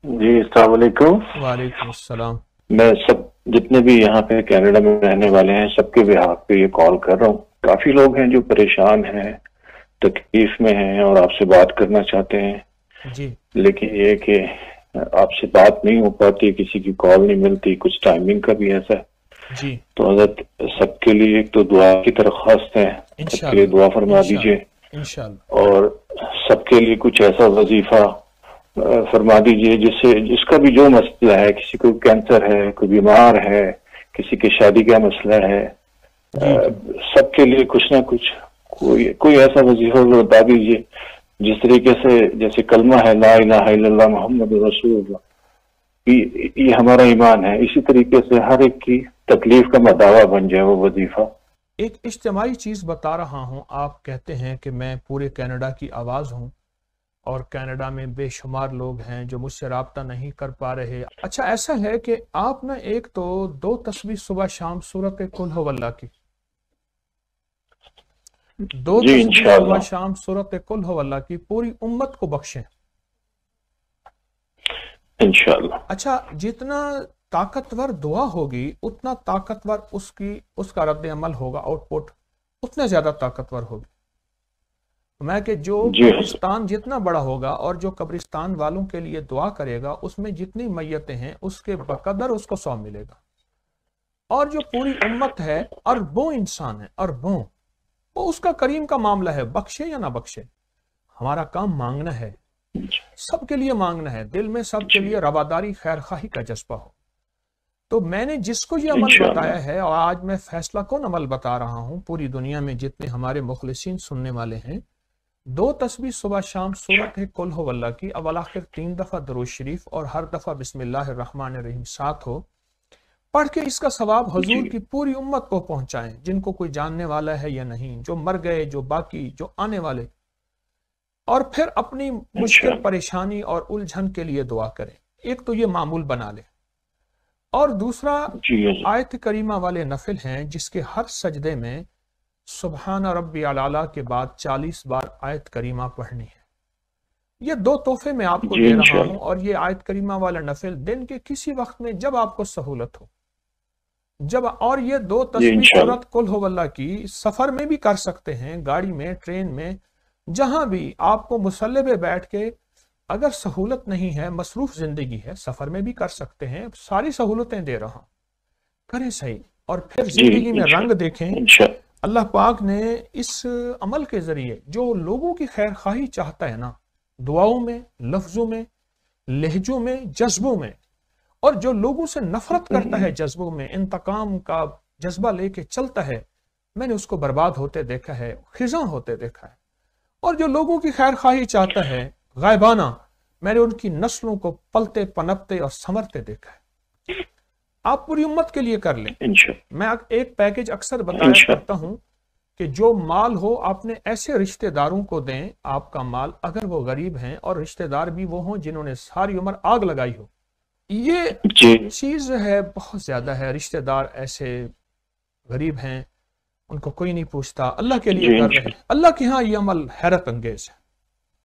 جی السلام علیکم۔ وعلیکم السلام۔ میں سب جتنے بھی یہاں پہ کینیڈا میں رہنے والے ہیں سب کے بہاف پہ یہ کال کر رہا ہوں۔ کافی لوگ ہیں جو پریشان ہیں، تکلیف میں ہیں اور آپ سے بات کرنا چاہتے ہیں، جی لیکن یہ کہ آپ سے بات نہیں ہو پاتی، کسی کی کال نہیں ملتی، کچھ ٹائمنگ کا بھی ایسا ہے۔ جی تو حضرت سب کے لیے ایک تو دعا کی درخواست ہے، سب کے لیے انشاءاللہ دعا فرما دیجئے، انشاءاللہ انشاءاللہ اور سب کے لیے کچھ ایسا وظیفہ فرما دیجئے جس کا بھی جو مسئلہ ہے، کسی کو کینسر ہے، کوئی بیمار ہے، کسی کی شادی کا مسئلہ ہے، جی جی سب کے لیے کچھ نہ کچھ کوئی ایسا وظیفہ بتا دیجئے جس طریقے سے جیسے کلمہ ہے لا الہ الا اللہ محمد رسول اللہ، یہ ہمارا ایمان ہے، اسی طریقے سے ہر ایک کی تکلیف کا مداوا بن جائے وہ وظیفہ۔ ایک اجتماعی چیز بتا رہا ہوں۔ آپ کہتے ہیں کہ میں پورے کینیڈا کی آواز ہوں اور کینیڈا میں بے شمار لوگ ہیں جو مجھ سے رابطہ نہیں کر پا رہے۔ اچھا ایسا ہے کہ آپ نے ایک تو 2 تسبیح صبح شام سورۃ قل ھو اللہ کی، 2 جی تسبیح صبح انشاءاللہ شام سورۃ قل ھو اللہ کی پوری امت کو بخشیں۔ انشاءاللہ۔ اچھا جتنا طاقتور دعا ہوگی اتنا طاقتور اس کا رد عمل ہوگا، آؤٹ پٹ اتنا زیادہ طاقتور ہوگی۔ میں کہ جو جی حضرت قبرستان جتنا بڑا ہوگا اور جو قبرستان والوں کے لیے دعا کرے گا اس میں جتنی میتیں ہیں اس کے بقدر اس کو 100 ملے گا، اور جو پوری امت ہے اربوں انسان ہے، اربوں، وہ اس کا کریم کا معاملہ ہے، بخشے یا نہ بخشے۔ ہمارا کام مانگنا ہے، سب کے لیے مانگنا ہے، دل میں سب کے لیے رواداری خیر خواہی کا جذبہ ہو۔ تو میں نے جس کو یہ عمل انشاءاللہ بتایا ہے، اور آج میں فیصلہ کن عمل بتا رہا ہوں، پوری دنیا میں جتنے ہمارے مخلصین سننے والے ہیں، 2 تسبیح صبح شام سورۃ قل ھو اللہ کی اول آخر 3 دفعہ درود شریف اور ہر دفعہ بسم اللہ الرحمن الرحیم ساتھ ہو، پڑھ کے اس کا ثواب حضور جی کی پوری امت کو پہنچائیں، جن کو کوئی جاننے والا ہے یا نہیں، جو مر گئے، جو باقی، جو آنے والے، اور پھر اپنی مشکل انشاءاللہ پریشانی اور الجھن کے لیے دعا کریں۔ ایک تو یہ معمول بنا لیں، اور دوسرا جی حضرت آیت کریمہ والے نفل ہیں جس کے ہر سجدے میں سبحان ربی الاعلیٰ کے بعد 40 بار آیت کریمہ پڑھنی ہے۔ یہ 2 تحفے میں آپ کو جی دے رہا ہوں، انشاءاللہ اور یہ آیت کریمہ والا نفل دن کے کسی وقت میں جب آپ کو سہولت ہو، اور یہ 2 جی تسبیح انشاءاللہ سورۃ قل ھو اللہ کی سفر میں بھی کر سکتے ہیں، گاڑی میں، ٹرین میں، جہاں بھی آپ کو مصلی پہ بیٹھ کے، اگر سہولت نہیں ہے، مصروف زندگی ہے، سفر میں بھی کر سکتے ہیں، ساری سہولتیں دے رہا ہوں، کریں صحیح، اور پھر جی زندگی میں رنگ انشاءاللہ دیکھیں۔ انشاءاللہ اللہ پاک نے اس عمل کے ذریعے جو لوگوں کی خیر خواہی چاہتا ہے نا، دعاؤں میں، لفظوں میں، لہجوں میں، جذبوں میں، اور جو لوگوں سے نفرت کرتا ہے جذبوں میں، انتقام کا جذبہ لے کے چلتا ہے، میں نے اس کو برباد ہوتے دیکھا ہے، خزاں ہوتے دیکھا ہے، اور جو لوگوں کی خیر خواہی چاہتا ہے غائبانہ، میں نے ان کی نسلوں کو پلتے پنپتے اور سنورتے دیکھا ہے۔ آپ پوری امت کے لیے کر لیں۔ انشاءاللہ میں ایک پیکج اکثر بتایا انشاءاللہ کرتا ہوں کہ جو مال ہو اپنے ایسے رشتہ داروں کو دیں، آپ کا مال، اگر وہ غریب ہیں، اور رشتہ دار بھی وہ ہوں جنہوں نے ساری عمر آگ لگائی ہو۔ یہ جی چیز ہے بہت زیادہ ہے، رشتہ دار ایسے غریب ہیں ان کو کوئی نہیں پوچھتا، اللہ کے لیے جی کر رہے ہیں، انشاءاللہ اللہ کے ہاں یہ عمل حیرت انگیز ہے۔